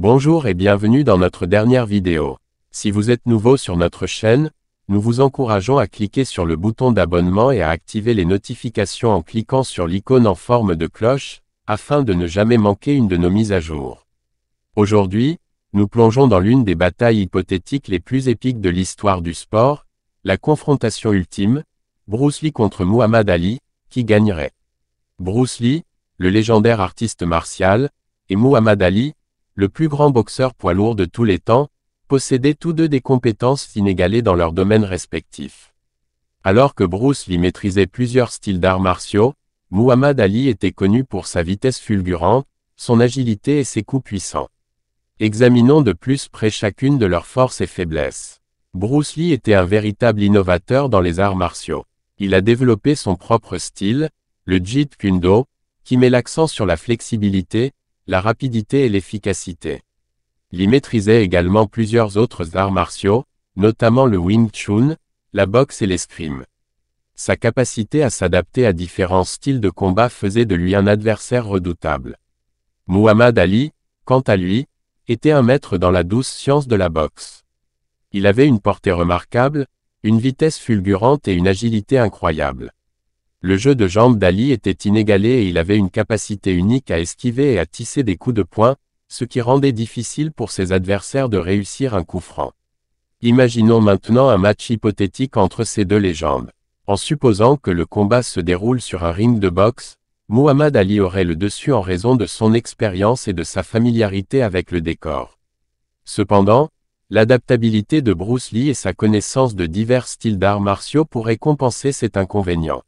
Bonjour et bienvenue dans notre dernière vidéo. Si vous êtes nouveau sur notre chaîne, nous vous encourageons à cliquer sur le bouton d'abonnement et à activer les notifications en cliquant sur l'icône en forme de cloche, afin de ne jamais manquer une de nos mises à jour. Aujourd'hui, nous plongeons dans l'une des batailles hypothétiques les plus épiques de l'histoire du sport, la confrontation ultime, Bruce Lee contre Muhammad Ali, qui gagnerait? Bruce Lee, le légendaire artiste martial, et Muhammad Ali, le plus grand boxeur poids lourd de tous les temps, possédaient tous deux des compétences inégalées dans leurs domaines respectifs. Alors que Bruce Lee maîtrisait plusieurs styles d'arts martiaux, Muhammad Ali était connu pour sa vitesse fulgurante, son agilité et ses coups puissants. Examinons de plus près chacune de leurs forces et faiblesses. Bruce Lee était un véritable innovateur dans les arts martiaux. Il a développé son propre style, le Jeet Kune Do, qui met l'accent sur la flexibilité, la rapidité et l'efficacité. Lee maîtrisait également plusieurs autres arts martiaux, notamment le Wing Chun, la boxe et l'escrime. Sa capacité à s'adapter à différents styles de combat faisait de lui un adversaire redoutable. Muhammad Ali, quant à lui, était un maître dans la douce science de la boxe. Il avait une portée remarquable, une vitesse fulgurante et une agilité incroyable. Le jeu de jambes d'Ali était inégalé et il avait une capacité unique à esquiver et à tisser des coups de poing, ce qui rendait difficile pour ses adversaires de réussir un coup franc. Imaginons maintenant un match hypothétique entre ces deux légendes. En supposant que le combat se déroule sur un ring de boxe, Muhammad Ali aurait le dessus en raison de son expérience et de sa familiarité avec le décor. Cependant, l'adaptabilité de Bruce Lee et sa connaissance de divers styles d'arts martiaux pourraient compenser cet inconvénient.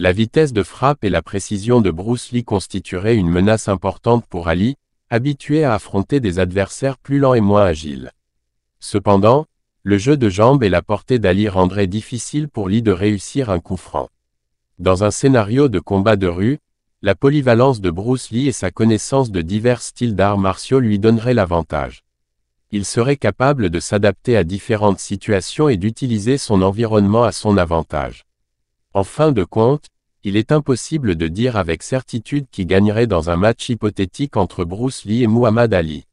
La vitesse de frappe et la précision de Bruce Lee constitueraient une menace importante pour Ali, habitué à affronter des adversaires plus lents et moins agiles. Cependant, le jeu de jambes et la portée d'Ali rendraient difficile pour Lee de réussir un coup franc. Dans un scénario de combat de rue, la polyvalence de Bruce Lee et sa connaissance de divers styles d'arts martiaux lui donneraient l'avantage. Il serait capable de s'adapter à différentes situations et d'utiliser son environnement à son avantage. En fin de compte, il est impossible de dire avec certitude qui gagnerait dans un match hypothétique entre Bruce Lee et Muhammad Ali.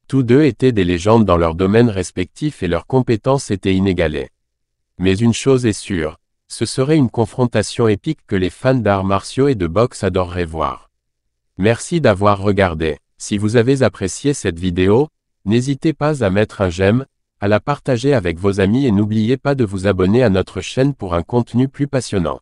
Tous deux étaient des légendes dans leurs domaines respectifs et leurs compétences étaient inégalées. Mais une chose est sûre, ce serait une confrontation épique que les fans d'arts martiaux et de boxe adoreraient voir. Merci d'avoir regardé. Si vous avez apprécié cette vidéo, n'hésitez pas à mettre un j'aime, à la partager avec vos amis et n'oubliez pas de vous abonner à notre chaîne pour un contenu plus passionnant.